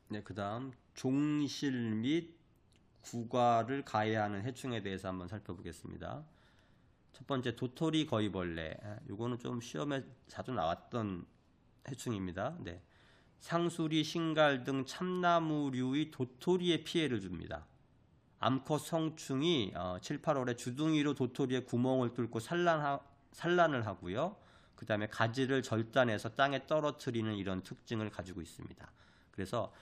네, 그 다음 종실 및 구과를 가해하는 해충에 대해서 한번 살펴보겠습니다. 첫 번째 도토리 거위벌레. 이거는 좀 시험에 자주 나왔던 해충입니다. 네. 상수리, 신갈 등 참나무류의 도토리에 피해를 줍니다. 암컷 성충이 7, 8월에 주둥이로 도토리에 구멍을 뚫고 산란을 하고요. 그 다음에 가지를 절단해서 땅에 떨어뜨리는 이런 특징을 가지고 있습니다. 그래서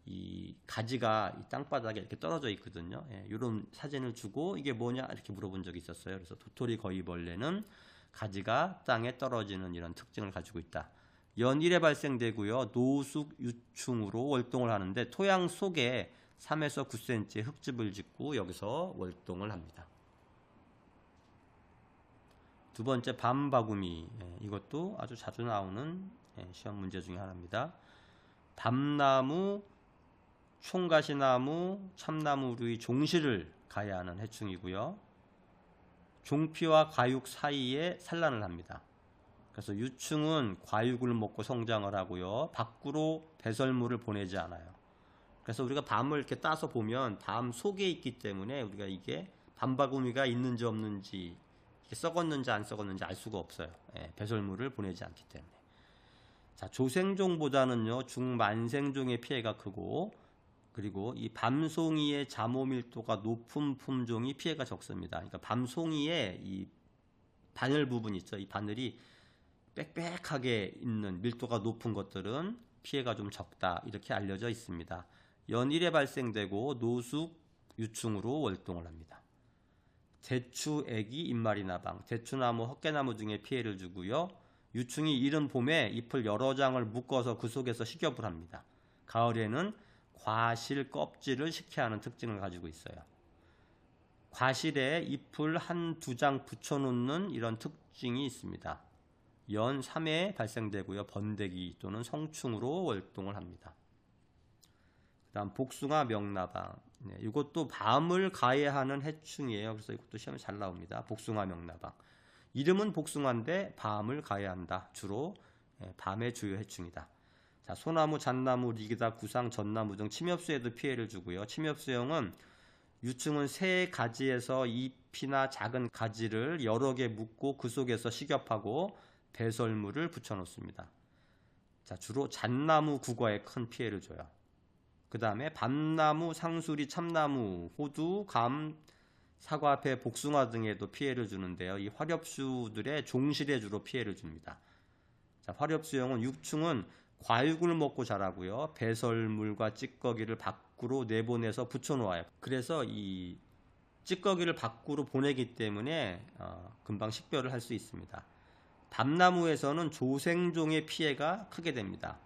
이 가지가 이 땅바닥에 이렇게 떨어져 있거든요. 예, 이런 사진을 주고 이게 뭐냐 이렇게 물어본 적이 있었어요. 그래서 도토리 거위벌레는 가지가 땅에 떨어지는 이런 특징을 가지고 있다. 연일에 발생되고요. 노숙 유충으로 월동을 하는데 토양 속에 3에서 9cm의 흙집을 짓고 여기서 월동을 합니다. 두 번째 밤바구미. 이것도 아주 자주 나오는 시험 문제 중에 하나입니다. 밤나무, 총가시나무, 참나무류의 종실을 가해하는 해충이고요. 종피와 과육 사이에 산란을 합니다. 그래서 유충은 과육을 먹고 성장을 하고요. 밖으로 배설물을 보내지 않아요. 그래서 우리가 밤을 이렇게 따서 보면 밤 속에 있기 때문에 우리가 이게 밤바구미가 있는지 없는지 썩었는지 안 썩었는지 알 수가 없어요. 예, 배설물을 보내지 않기 때문에. 자, 조생종보다는요 중만생종의 피해가 크고 그리고 이 밤송이의 잠호 밀도가 높은 품종이 피해가 적습니다. 그러니까 밤송이의 이 바늘 부분 있죠. 이 바늘이 빽빽하게 있는 밀도가 높은 것들은 피해가 좀 적다 이렇게 알려져 있습니다. 연일에 발생되고 노숙 유충으로 월동을 합니다. 대추, 애기, 잎말이나방, 대추나무, 헛개나무 등에 피해를 주고요. 유충이 이른 봄에 잎을 여러 장을 묶어서 그 속에서 식엽을 합니다. 가을에는 과실 껍질을 식혀하는 특징을 가지고 있어요. 과실에 잎을 한두 장 붙여놓는 이런 특징이 있습니다. 연 3회에 발생되고요. 번데기 또는 성충으로 월동을 합니다. 그 다음 복숭아 명나방. 네, 이것도 밤을 가해하는 해충이에요. 그래서 이것도 시험에 잘 나옵니다. 복숭아 명나방. 이름은 복숭아인데 밤을 가해한다. 주로 밤의 주요 해충이다. 자, 소나무, 잣나무, 리기다, 구상, 전나무 등 침엽수에도 피해를 주고요. 침엽수용은 유충은 새 가지에서 잎이나 작은 가지를 여러 개 묶고 그 속에서 식엽하고 배설물을 붙여놓습니다. 자, 주로 잣나무 국어에 큰 피해를 줘요. 그 다음에 밤나무, 상수리, 참나무, 호두, 감, 사과, 배, 복숭아 등에도 피해를 주는데요. 이 화렵수들의 종실에 주로 피해를 줍니다. 자, 화렵수용은 육충은 과육을 먹고 자라고요. 배설물과 찌꺼기를 밖으로 내보내서 붙여놓아요. 그래서 이 찌꺼기를 밖으로 보내기 때문에 금방 식별을 할 수 있습니다. 밤나무에서는 조생종의 피해가 크게 됩니다.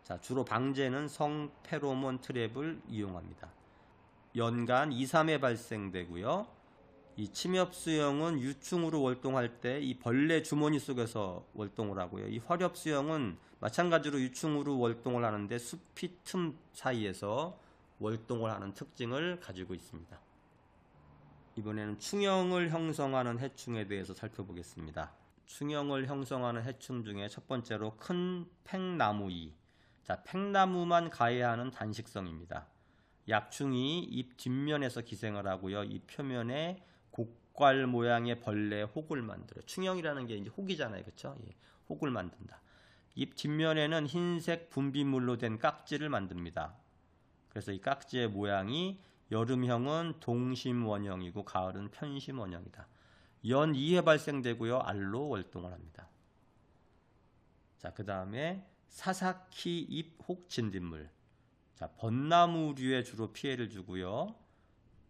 자, 주로 방제는 성페로몬 트랩을 이용합니다. 연간 2, 3회 발생되고요. 이 침엽수영은 유충으로 월동할 때 이 벌레 주머니 속에서 월동을 하고요. 이 화렵수영은 마찬가지로 유충으로 월동을 하는데 숲이 틈 사이에서 월동을 하는 특징을 가지고 있습니다. 이번에는 충형을 형성하는 해충에 대해서 살펴보겠습니다. 충형을 형성하는 해충 중에 첫 번째로 큰 팽나무이. 자, 팽나무만 가해하는 단식성입니다. 약충이 잎 뒷면에서 기생을 하고요. 잎 표면에 곡괄 모양의 벌레 혹을 만들어요. 충형이라는 게 이제 혹이잖아요. 그렇죠? 예, 혹을 만든다. 잎 뒷면에는 흰색 분비물로 된 깍지를 만듭니다. 그래서 이 깍지의 모양이 여름형은 동심원형이고 가을은 편심원형이다. 연 2회 발생되고요. 알로 월동을 합니다. 자, 그 다음에 사사키 잎 혹 진딧물. 자, 벚나무류에 주로 피해를 주고요.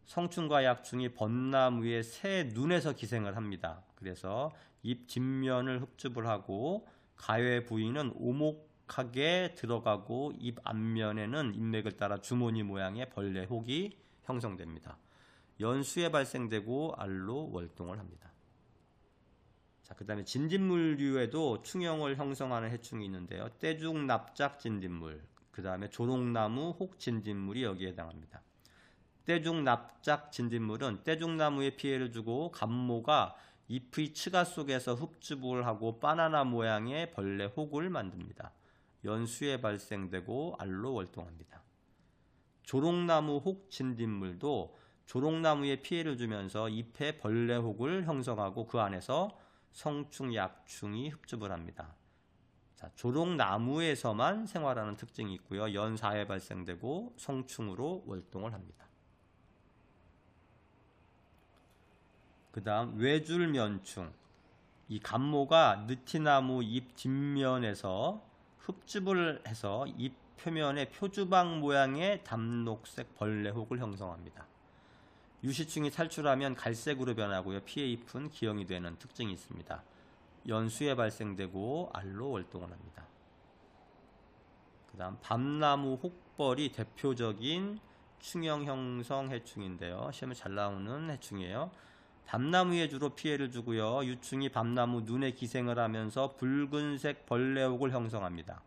성충과 약충이 벚나무의 새 눈에서 기생을 합니다. 그래서 잎 뒷면을 흡집을 하고 가해 부위는 오목하게 들어가고 잎 앞면에는 잎맥을 따라 주머니 모양의 벌레 혹이 형성됩니다. 연수에 발생되고 알로 월동을 합니다. 자, 그 다음에 진딧물류에도 충형을 형성하는 해충이 있는데요. 떼죽 납작 진딧물, 그 다음에 조롱나무 혹 진딧물이 여기에 해당합니다. 떼죽 납작 진딧물은 떼죽나무에 피해를 주고 감모가 잎의 치가 속에서 흡집을 하고 바나나 모양의 벌레 혹을 만듭니다. 연수에 발생되고 알로 월동합니다. 조롱나무 혹 진딧물도 조롱나무에 피해를 주면서 잎에 벌레 혹을 형성하고 그 안에서 성충, 약충이 흡집을 합니다. 자, 조롱나무에서만 생활하는 특징이 있고요. 연 4회 발생되고 성충으로 월동을 합니다. 그 다음 외줄면충. 이 감모가 느티나무 잎 뒷면에서 흡집을 해서 잎 표면에 표주방 모양의 담록색 벌레 혹을 형성합니다. 유시충이 탈출하면 갈색으로 변하고요. 피해 잎은 기형이 되는 특징이 있습니다. 연수에 발생되고 알로 월동을 합니다. 그 다음 밤나무 혹벌이 대표적인 충형 형성 해충인데요. 시험에 잘 나오는 해충이에요. 밤나무에 주로 피해를 주고요. 유충이 밤나무 눈에 기생을 하면서 붉은색 벌레혹을 형성합니다.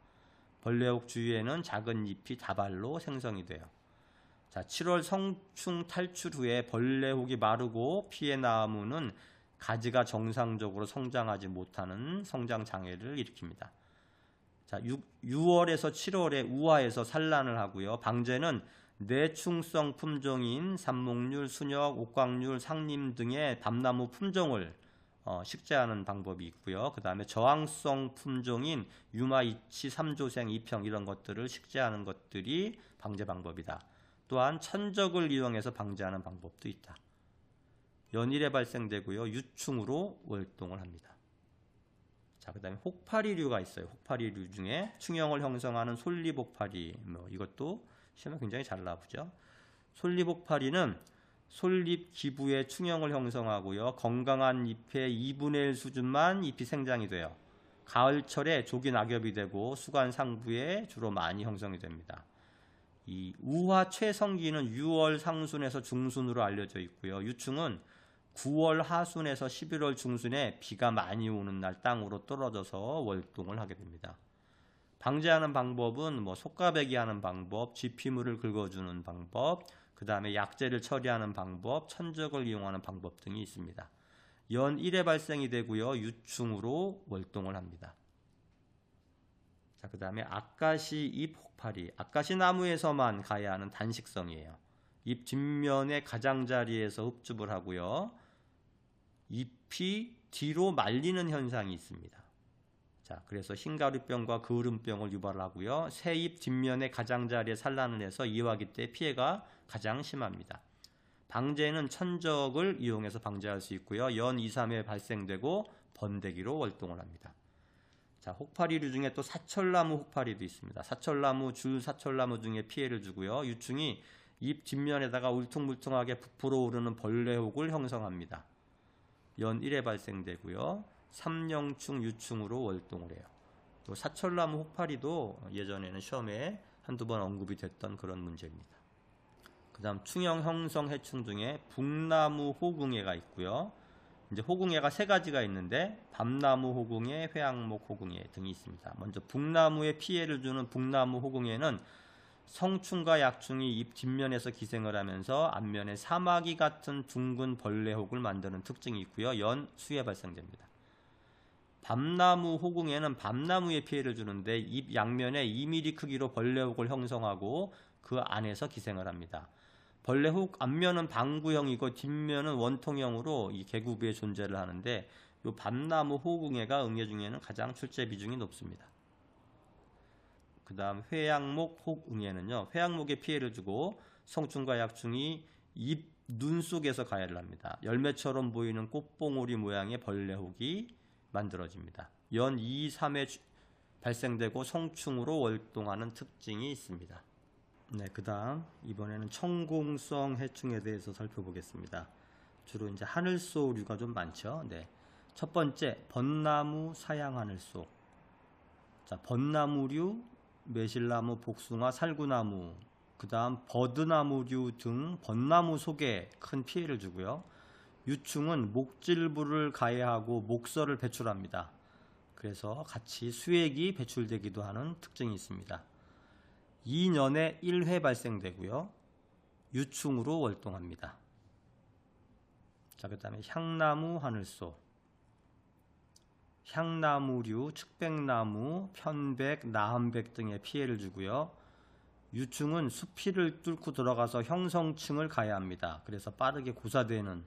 벌레혹 주위에는 작은 잎이 다발로 생성이 돼요. 자, 7월 성충 탈출 후에 벌레혹이 마르고 피해 나무는 가지가 정상적으로 성장하지 못하는 성장 장애를 일으킵니다. 자, 6월에서 7월에 우화에서 산란을 하고요. 방제는 내충성 품종인 삼목률, 순역, 옥광률, 상림 등의 밤나무 품종을 식재하는 방법이 있고요. 그 다음에 저항성 품종인 유마, 이치, 삼조생, 이평 이런 것들을 식재하는 것들이 방제 방법이다. 또한 천적을 이용해서 방제하는 방법도 있다. 연일에 발생되고요. 유충으로 월동을 합니다. 자, 그 다음에 혹파리류가 있어요. 혹파리류 중에 충형을 형성하는 솔잎혹파리, 이것도 시험에 굉장히 잘 나오죠. 솔잎혹파리는 솔잎 기부에 충형을 형성하고요. 건강한 잎의 2분의 1 수준만 잎이 생장이 돼요. 가을철에 조기 낙엽이 되고 수관 상부에 주로 많이 형성이 됩니다. 이 우화 최성기는 6월 상순에서 중순으로 알려져 있고요. 유충은 9월 하순에서 11월 중순에 비가 많이 오는 날 땅으로 떨어져서 월동을 하게 됩니다. 방제하는 방법은 속가배기 하는 방법, 지피물을 긁어주는 방법, 그 다음에 약재를 처리하는 방법, 천적을 이용하는 방법 등이 있습니다. 연 1회 발생이 되고요. 유충으로 월동을 합니다. 자, 그 다음에 아까시 잎 혹파리. 아까시 나무에서만 가야 하는 단식성이에요. 잎 뒷면의 가장자리에서 흡집을 하고요. 잎이 뒤로 말리는 현상이 있습니다. 자, 그래서 흰가루병과 그을음병을 유발하고요. 새 잎 뒷면의 가장자리에 산란을 해서 이화기 때 피해가 가장 심합니다. 방제는 천적을 이용해서 방제할 수 있고요. 연 2, 3회 발생되고 번데기로 월동을 합니다. 자, 혹파리류 중에 또 사철나무 혹파리도 있습니다. 사철나무, 줄사철나무 등에 피해를 주고요. 유충이 잎 뒷면에다가 울퉁불퉁하게 부풀어 오르는 벌레혹을 형성합니다. 연 1회 발생되고요. 삼령충, 유충으로 월동을 해요. 또 사철나무 혹파리도 예전에는 시험에 한두 번 언급이 됐던 그런 문제입니다. 그 다음 충형 형성 해충 중에 북나무 호궁해가 있고요. 이제 호궁해가 세 가지가 있는데 밤나무 호궁해, 회양목 호궁해 등이 있습니다. 먼저 북나무에 피해를 주는 북나무 호궁해는 성충과 약충이 잎 뒷면에서 기생을 하면서 앞면에 사마귀 같은 둥근 벌레혹을 만드는 특징이 있고요. 연 수에 발생됩니다. 밤나무 호궁해는 밤나무에 피해를 주는데 잎 양면에 2mm 크기로 벌레혹을 형성하고 그 안에서 기생을 합니다. 벌레혹 앞면은 방구형이고 뒷면은 원통형으로 이 개구부에 존재를 하는데 이 밤나무 호궁해가 응애 중에는 가장 출제 비중이 높습니다. 그 다음 회양목 혹응애는요. 회양목에 피해를 주고 성충과 약충이 잎 눈 속에서 가해를 합니다. 열매처럼 보이는 꽃봉오리 모양의 벌레혹이 만들어집니다. 연 2, 3회 발생되고 성충으로 월동하는 특징이 있습니다. 네, 그 다음 이번에는 청공성 해충에 대해서 살펴보겠습니다. 주로 이제 하늘소류가 좀 많죠. 네, 첫 번째 벚나무, 사양하늘소. 자, 벚나무류, 매실나무, 복숭아, 살구나무, 그 다음 버드나무류 등 벚나무 속에 큰 피해를 주고요. 유충은 목질부를 가해하고 목설을 배출합니다. 그래서 같이 수액이 배출되기도 하는 특징이 있습니다. 2년에 1회 발생되고요. 유충으로 월동합니다. 자, 그 다음에 향나무, 하늘소. 향나무류, 측백나무, 편백, 나한백 등에 피해를 주고요. 유충은 수피를 뚫고 들어가서 형성층을 가해합니다. 그래서 빠르게 고사되는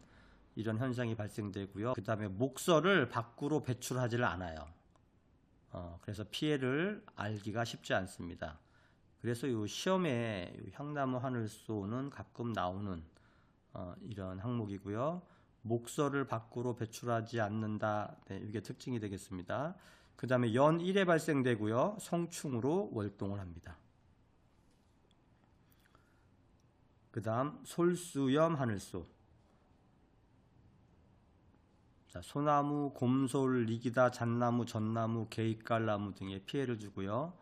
이런 현상이 발생되고요. 그 다음에 목설을 밖으로 배출하지를 않아요. 그래서 피해를 알기가 쉽지 않습니다. 그래서 이 시험에 향나무 하늘소는 가끔 나오는 이런 항목이고요. 목설을 밖으로 배출하지 않는다. 네, 이게 특징이 되겠습니다. 그 다음에 연 1회 발생되고요. 성충으로 월동을 합니다. 그 다음 솔수염 하늘소. 자, 소나무, 곰솔, 리기다, 잣나무, 전나무, 개입갈나무 등에 피해를 주고요.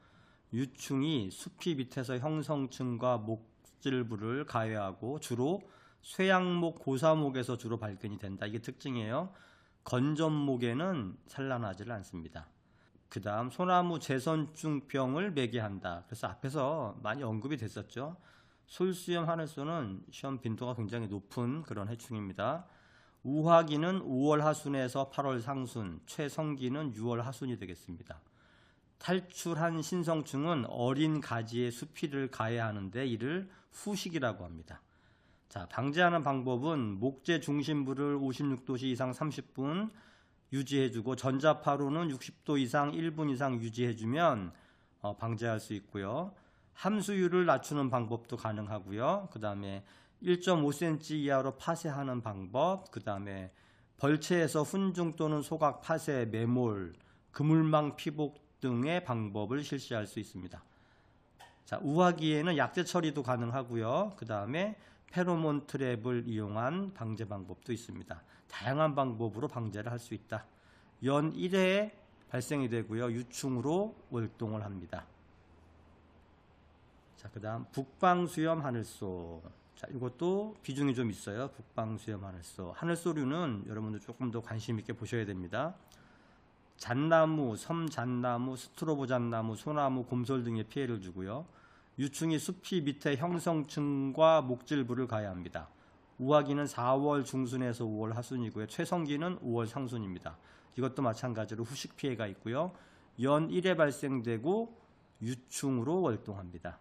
유충이 수피 밑에서 형성층과 목질부를 가해하고 주로 쇠양목, 고사목에서 주로 발견이 된다. 이게 특징이에요. 건전목에는 산란하지를 않습니다. 그 다음 소나무 재선충병을 매개한다. 그래서 앞에서 많이 언급이 됐었죠. 솔수염 하늘소는 시험 빈도가 굉장히 높은 그런 해충입니다. 우화기는 5월 하순에서 8월 상순, 최성기는 6월 하순이 되겠습니다. 탈출한 신성충은 어린 가지에 수피를 가해하는데 이를 후식이라고 합니다. 자, 방제하는 방법은 목재 중심부를 56도씨 이상 30분 유지해주고 전자파로는 60도 이상 1분 이상 유지해주면 방제할 수 있고요. 함수율을 낮추는 방법도 가능하고요. 그 다음에 1.5cm 이하로 파쇄하는 방법, 그 다음에 벌채에서 훈중 또는 소각 파쇄, 매몰, 그물망 피복 등의 방법을 실시할 수 있습니다. 자, 우화기에는 약제 처리도 가능하고요. 그 다음에 페로몬 트랩을 이용한 방제 방법도 있습니다. 다양한 방법으로 방제를 할 수 있다. 연 1회에 발생이 되고요. 유충으로 월동을 합니다. 자, 그 다음 북방수염 하늘소. 자, 이것도 비중이 좀 있어요. 북방수염 하늘소. 하늘소류는 여러분들 조금 더 관심 있게 보셔야 됩니다. 잣나무, 섬잣나무, 스트로보잣나무, 소나무, 곰솔 등의 피해를 주고요. 유충이 수피 밑에 형성층과 목질부를 가해합니다. 우화기는 4월 중순에서 5월 하순이고요. 최성기는 5월 상순입니다. 이것도 마찬가지로 후식 피해가 있고요. 연 1회 발생되고 유충으로 월동합니다.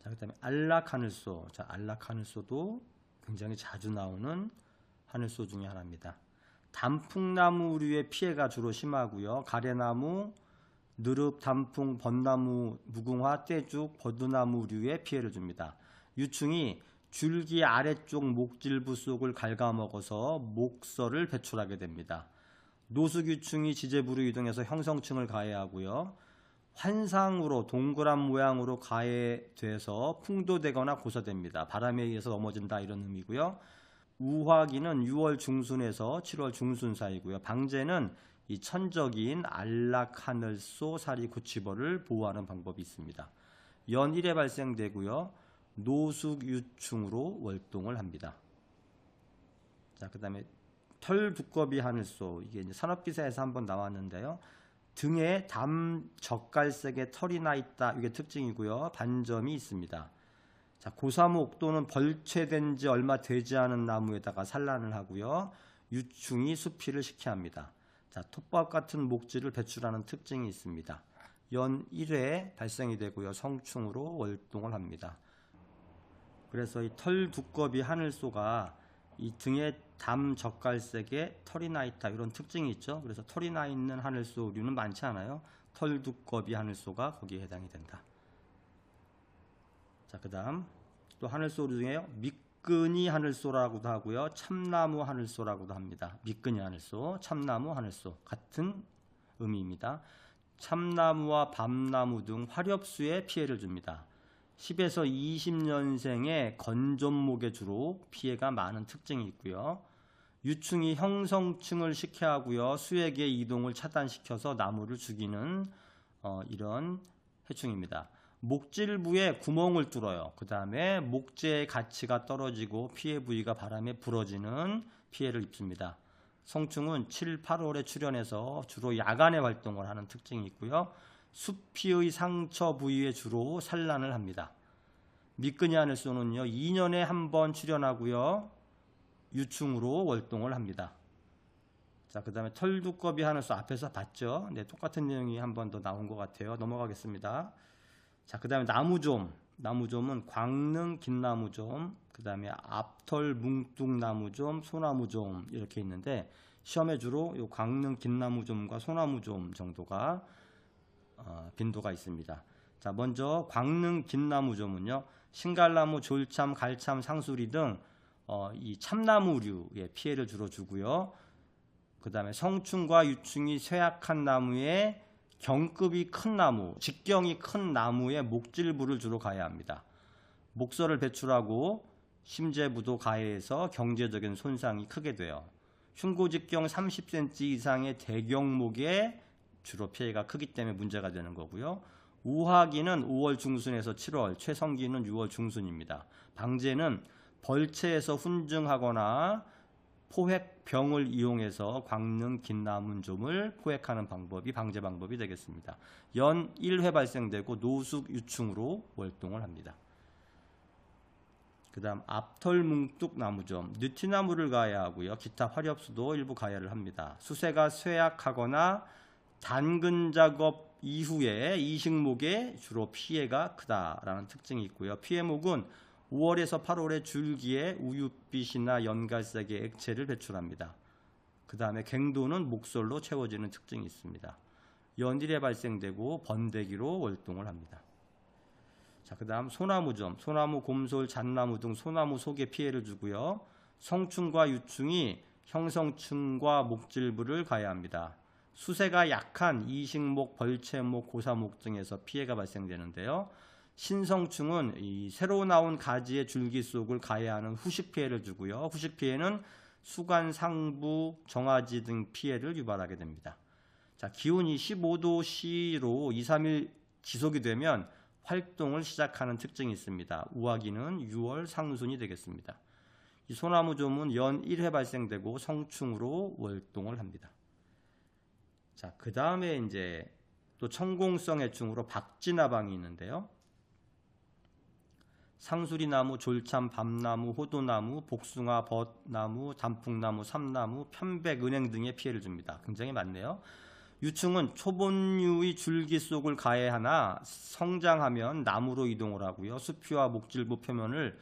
자, 그 다음에 안락하늘소. 자, 안락하늘소도 굉장히 자주 나오는 하늘소 중에 하나입니다. 단풍나무류의 피해가 주로 심하고요. 가래나무, 느릅, 단풍, 벚나무, 무궁화, 떼죽, 버드나무류의 피해를 줍니다. 유충이 줄기 아래쪽 목질부 속을 갉아먹어서 목설을 배출하게 됩니다. 노숙유충이 지제부로 이동해서 형성층을 가해하고요. 환상으로 동그란 모양으로 가해돼서 풍도되거나 고사됩니다. 바람에 의해서 넘어진다 이런 의미고요. 우화기는 6월 중순에서 7월 중순 사이고요. 방제는 이 천적인 안락하늘소 사리고치벌을 보호하는 방법이 있습니다. 연 1회 발생되고요. 노숙유충으로 월동을 합니다. 자, 그 다음에 털두꺼비 하늘소. 이게 이제 산업기사에서 한번 나왔는데요. 등에 담 젓갈색의 털이 나 있다. 이게 특징이고요. 반점이 있습니다. 자, 고사목 또는 벌채된 지 얼마 되지 않은 나무에다가 산란을 하고요. 유충이 수피를 식혀합니다. 자, 톱밥 같은 목질을 배출하는 특징이 있습니다. 연 1회 발생이 되고요. 성충으로 월동을 합니다. 그래서 이 털두꺼비 하늘소가 이 등에 담 젓갈색의 털이 나 있다 이런 특징이 있죠. 그래서 털이 나 있는 하늘소류는 많지 않아요. 털두꺼비 하늘소가 거기에 해당이 된다. 자, 그 다음 또 하늘소류 중에 미끈이 하늘소라고도 하고요. 참나무 하늘소라고도 합니다. 미끈이 하늘소, 참나무 하늘소 같은 의미입니다. 참나무와 밤나무 등 화렵수에 피해를 줍니다. 10에서 20년생의 건전목에 주로 피해가 많은 특징이 있고요. 유충이 형성층을 식혀하고요. 수액의 이동을 차단시켜서 나무를 죽이는 이런 해충입니다. 목질부에 구멍을 뚫어요. 그 다음에 목재의 가치가 떨어지고 피해 부위가 바람에 부러지는 피해를 입습니다. 성충은 7, 8월에 출현해서 주로 야간에 활동을 하는 특징이 있고요. 수피의 상처 부위에 주로 산란을 합니다. 미끈이 하늘소는요, 2년에 한 번 출현하고요. 유충으로 월동을 합니다. 자, 그 다음에 털두꺼비 하늘소 앞에서 봤죠? 네, 똑같은 내용이 한 번 더 나온 것 같아요. 넘어가겠습니다. 자, 그 다음에 나무좀. 나무좀은 광릉 긴나무좀, 그 다음에 앞털 뭉뚝나무좀, 소나무좀 이렇게 있는데 시험에 주로 요 광릉 긴나무좀과 소나무좀 정도가 빈도가 있습니다. 자, 먼저 광릉 긴나무좀은요, 신갈나무, 졸참, 갈참, 상수리 등 이 참나무류의 피해를 주로 주고요. 그 다음에 성충과 유충이 쇠약한 나무에 경급이 큰 나무, 직경이 큰 나무의 목질부를 주로 가해합니다. 목설을 배출하고 심재부도 가해해서 경제적인 손상이 크게 돼요. 흉고직경 30cm 이상의 대경목에 주로 피해가 크기 때문에 문제가 되는 거고요. 우하기는 5월 중순에서 7월, 최성기는 6월 중순입니다. 방제는 벌채에서 훈증하거나 포획병을 이용해서 광릉 긴나무좀을 포획하는 방법이 방제 방법이 되겠습니다. 연 1회 발생되고 노숙 유충으로 월동을 합니다. 그 다음 앞털뭉뚝나무좀, 느티나무를 가해하고요. 기타 화렵수도 일부 가해를 합니다. 수세가 쇠약하거나 단근 작업 이후에 이식목에 주로 피해가 크다라는 특징이 있고요. 피해목은 5월에서 8월의 줄기에 우윳빛이나 연갈색의 액체를 배출합니다. 그 다음에 갱도는 목솔로 채워지는 특징이 있습니다. 연일에 발생되고 번데기로 월동을 합니다. 자, 그 다음 소나무좀, 소나무, 곰솔, 잣나무 등 소나무 속에 피해를 주고요. 성충과 유충이 형성층과 목질부를 가해합니다. 수세가 약한 이식목, 벌채목, 고사목 등에서 피해가 발생되는데요. 신성충은 이 새로 나온 가지의 줄기 속을 가해하는 후식 피해를 주고요. 후식 피해는 수간, 상부, 정화지 등 피해를 유발하게 됩니다. 자, 기온이 15도씨로 2, 3일 지속이 되면 활동을 시작하는 특징이 있습니다. 우하기는 6월 상순이 되겠습니다. 이 소나무좀은 연 1회 발생되고 성충으로 월동을 합니다. 자, 그 다음에 이제 또 천공성 해충으로 박쥐나방이 있는데요. 상수리나무, 졸참, 밤나무, 호도나무, 복숭아, 벚나무, 단풍나무, 삼나무, 편백, 은행 등의 피해를 줍니다. 굉장히 많네요. 유충은 초본류의 줄기 속을 가해하나 성장하면 나무로 이동을 하고요. 수피와 목질부 표면을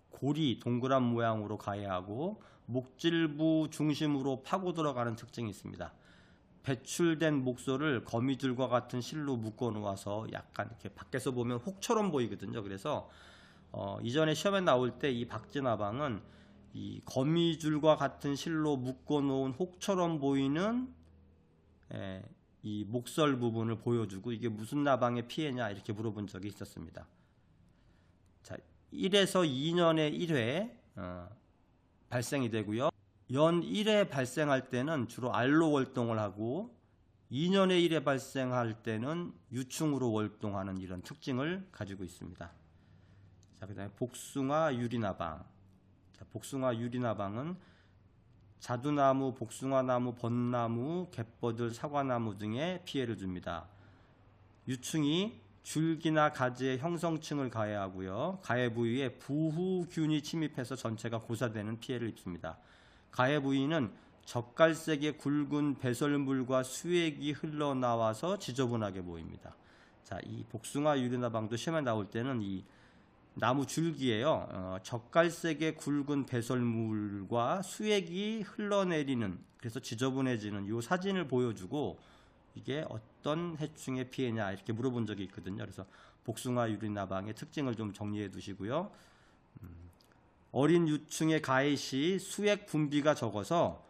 고리, 동그란 모양으로 가해하고 목질부 중심으로 파고 들어가는 특징이 있습니다. 배출된 목솔을 거미줄과 같은 실로 묶어 놓아서 약간 이렇게 밖에서 보면 혹처럼 보이거든요. 그래서 이전에 시험에 나올 때 이 박쥐나방은 이 거미줄과 같은 실로 묶어 놓은 혹처럼 보이는 이 목설 부분을 보여주고 이게 무슨 나방의 피해냐 이렇게 물어본 적이 있었습니다. 자, 1에서 2년에 1회 발생이 되고요. 연 1회 발생할 때는 주로 알로 월동을 하고 2년에 1회 발생할 때는 유충으로 월동하는 이런 특징을 가지고 있습니다. 자, 그 다음에 복숭아 유리나방. 자, 복숭아 유리나방은 자두나무, 복숭아나무, 벚나무, 갯버들, 사과나무 등에 피해를 줍니다. 유충이 줄기나 가지의 형성층을 가해하고요. 가해 부위에 부후균이 침입해서 전체가 고사되는 피해를 입습니다. 가해 부위는 젓갈색의 굵은 배설물과 수액이 흘러나와서 지저분하게 보입니다. 자, 이 복숭아 유리나방도 시험에 나올 때는 이 나무 줄기에요. 젓갈색의 굵은 배설물과 수액이 흘러내리는, 그래서 지저분해지는 이 사진을 보여주고 이게 어떤 해충의 피해냐 이렇게 물어본 적이 있거든요. 그래서 복숭아 유리나방의 특징을 좀 정리해 두시고요. 어린 유충의 가해 시 수액 분비가 적어서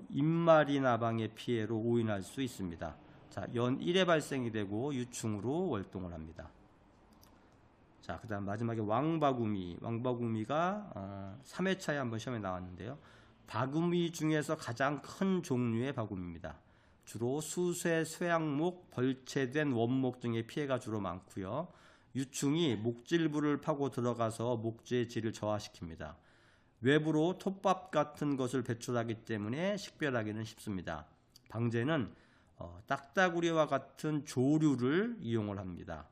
잎마리 나방의 피해로 오인할 수 있습니다. 자, 연 1회 발생이 되고 유충으로 월동을 합니다. 자, 그 다음 마지막에 왕바구미. 왕바구미가 3회차에 한번 시험에 나왔는데요. 바구미 중에서 가장 큰 종류의 바구미입니다. 주로 수세, 쇠약목, 벌채된 원목 등의 피해가 주로 많고요. 유충이 목질부를 파고 들어가서 목재의 질을 저하시킵니다. 외부로 톱밥 같은 것을 배출하기 때문에 식별하기는 쉽습니다. 방제는 딱따구리와 같은 조류를 이용을 합니다.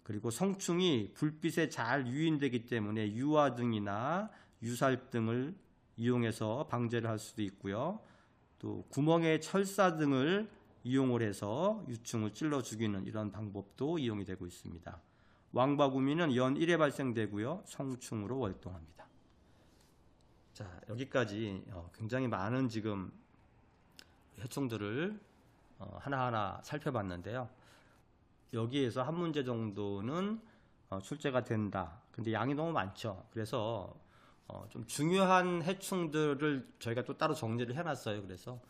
그리고 성충이 불빛에 잘 유인되기 때문에 유화등이나 유살 등을 이용해서 방제를 할 수도 있고요. 또 구멍에 철사 등을 이용을 해서 유충을 찔러 죽이는 이런 방법도 이용이 되고 있습니다. 왕바구미는 연 1회 발생되고요. 성충으로 월동합니다. 자, 여기까지 굉장히 많은 지금 해충들을 하나하나 살펴봤는데요. 여기에서 한 문제 정도는 출제가 된다. 근데 양이 너무 많죠. 그래서 좀 중요한 해충들을 저희가 또 따로 정리를 해놨어요. 그래서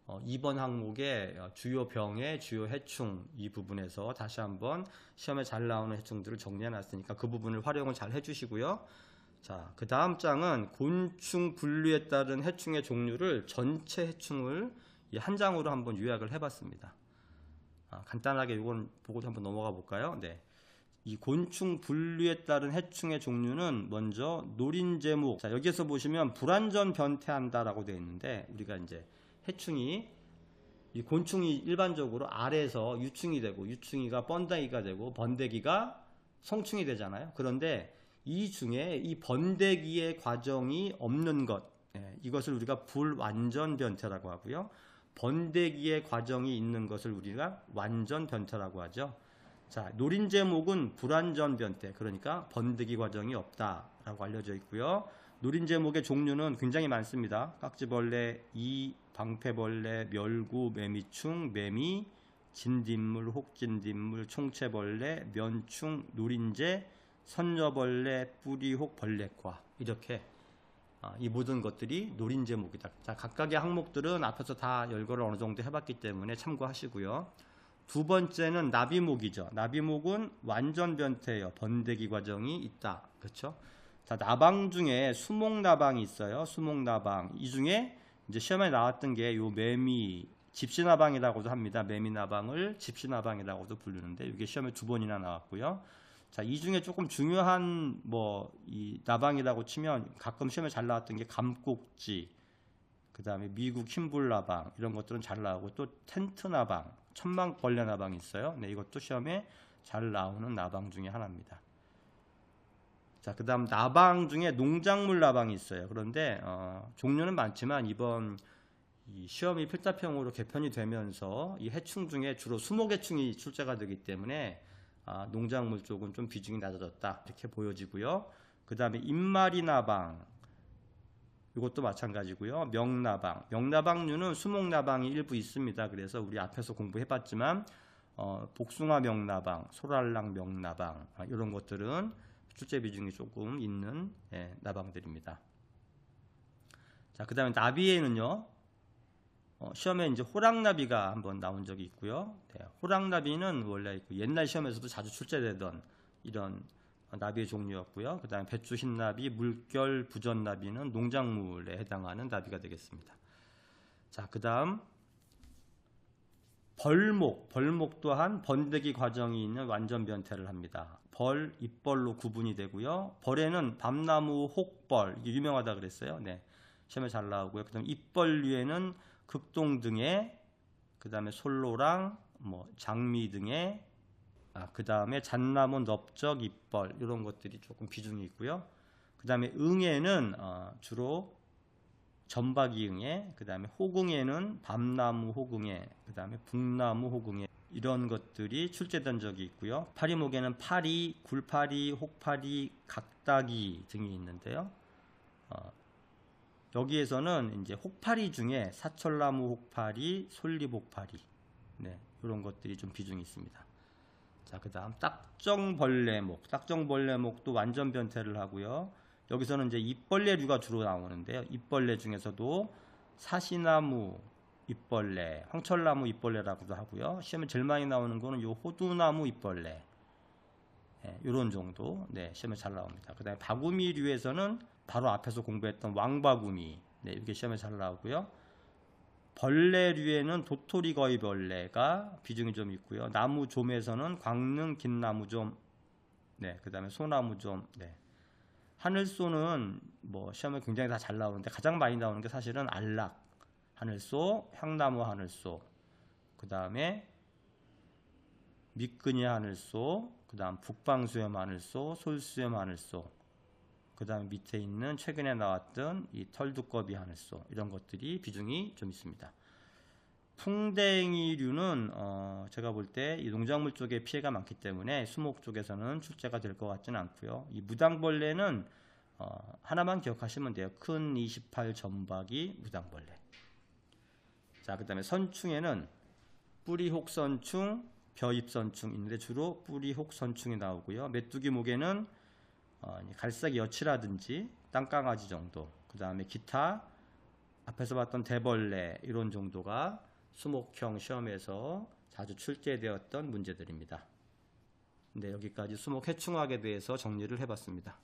2번 항목의 주요 병의 주요 해충 이 부분에서 다시 한번 시험에 잘 나오는 해충들을 정리해놨으니까 그 부분을 활용을 잘 해주시고요. 자, 그 다음 장은 곤충 분류에 따른 해충의 종류를 전체 해충을 한 장으로 한번 요약을 해봤습니다. 간단하게 이건 보고 한번 넘어가 볼까요? 네. 이 곤충 분류에 따른 해충의 종류는 먼저 노린제목. 자, 여기에서 보시면 불완전 변태한다라고 되어 있는데 우리가 이제 해충이 이 곤충이 일반적으로 알에서 유충이 되고 유충이가 번데기가 되고 번데기가 성충이 되잖아요. 그런데 이 중에 이 번데기의 과정이 없는 것, 이것을 우리가 불완전 변태라고 하고요. 번데기의 과정이 있는 것을 우리가 완전 변태라고 하죠. 자, 노린제목은 불완전 변태, 그러니까 번데기 과정이 없다라고 알려져 있고요. 노린제목의 종류는 굉장히 많습니다. 깍지벌레, 이, 방패벌레, 멸구, 매미충, 매미, 진딧물, 혹진딧물, 총채벌레, 면충, 노린재, 선녀벌레, 뿌리혹, 벌레과 이렇게 이 모든 것들이 노린제목이다. 자, 각각의 항목들은 앞에서 다 열거를 어느 정도 해봤기 때문에 참고하시고요. 두 번째는 나비목이죠. 나비목은 완전 변태예요. 번데기 과정이 있다. 그렇죠? 자, 나방 중에 수목나방이 있어요. 수목나방. 이 중에 이제 시험에 나왔던 게 요 매미 집시나방이라고도 합니다. 매미나방을 집시나방이라고도 부르는데 이게 시험에 2번이나 나왔고요. 자, 이 중에 조금 중요한 이 나방이라고 치면 가끔 시험에 잘 나왔던 게 감꼭지, 그 다음에 미국 흰불나방 이런 것들은 잘 나오고 또 텐트나방, 천막벌레 나방이 있어요. 네, 이것도 시험에 잘 나오는 나방 중에 하나입니다. 자, 그 다음 나방 중에 농작물 나방이 있어요. 그런데 종류는 많지만 이번 이 시험이 필답형으로 개편이 되면서 이 해충 중에 주로 수목해충이 출제가 되기 때문에 농작물 쪽은 좀 비중이 낮아졌다 이렇게 보여지고요. 그 다음에 입마리나방, 이것도 마찬가지고요. 명나방, 명나방류는 수목나방이 일부 있습니다. 그래서 우리 앞에서 공부해봤지만 복숭아 명나방, 소랄랑 명나방 이런 것들은 출제 비중이 조금 있는 나방들입니다. 자, 그 다음에 나비에는요. 시험에 이제 호랑나비가 한번 나온 적이 있고요. 네, 호랑나비는 원래 옛날 시험에서도 자주 출제되던 이런 나비의 종류였고요. 그 다음에 배추 흰나비, 물결 부전나비는 농작물에 해당하는 나비가 되겠습니다. 자, 그 다음 벌목, 벌목 또한 번데기 과정이 있는 완전 변태를 합니다. 벌, 잎벌로 구분이 되고요. 벌에는 밤나무, 혹벌, 이게 유명하다 그랬어요. 네, 시험에 잘 나오고요. 그 다음에 잎벌류에는 극동 등에, 그 다음에 솔로랑 장미 등에, 그 다음에 잣나무, 넓적, 잎벌 이런 것들이 조금 비중이 있고요. 그 다음에 응에는 주로 점박이 응애, 그 다음에 호궁에는 밤나무 호궁애, 그 다음에 북나무 호궁애 이런 것들이 출제된 적이 있고요. 파리목에는 파리, 굴파리, 혹파리, 각다기 등이 있는데요. 여기에서는 이제 혹파리 중에 사철나무 혹파리, 솔잎 혹파리, 네, 이런 것들이 좀 비중이 있습니다. 자, 그 다음 딱정벌레목, 딱정벌레목도 완전 변태를 하고요. 여기서는 이제 잎벌레류가 주로 나오는데요. 잎벌레 중에서도 사시나무 잎벌레, 황철나무 잎벌레라고도 하고요. 시험에 제일 많이 나오는 거는 요 호두나무 잎벌레, 이런 정도, 네, 시험에 잘 나옵니다. 그 다음에 바구미류에서는 바로 앞에서 공부했던 왕바구미, 네, 이게 시험에 잘 나오고요. 벌레류에는 도토리거위벌레가 비중이 좀 있고요. 나무좀에서는 광릉 긴나무좀, 네, 그 다음에 소나무좀, 네. 하늘소는 시험에 굉장히 다 잘 나오는데 가장 많이 나오는 게 사실은 안락 하늘소, 향나무 하늘소, 그 다음에 미끄니 하늘소, 그 다음 북방수염 하늘소, 솔수염 하늘소, 그 다음에 밑에 있는 최근에 나왔던 이 털두꺼비 하늘소, 이런 것들이 비중이 좀 있습니다. 풍뎅이류는 제가 볼 때 이 농작물 쪽에 피해가 많기 때문에 수목 쪽에서는 출제가 될 것 같지는 않고요. 이 무당벌레는 하나만 기억하시면 돼요. 큰 28 점박이 무당벌레. 자, 그 다음에 선충에는 뿌리혹선충, 벼잎선충 있는데 주로 뿌리혹선충이 나오고요. 메뚜기 목에는 갈색 여치라든지 땅강아지 정도, 그 다음에 기타 앞에서 봤던 대벌레 이런 정도가 수목형 시험에서 자주 출제되었던 문제들입니다. 네, 여기까지 수목 해충학에 대해서 정리를 해봤습니다.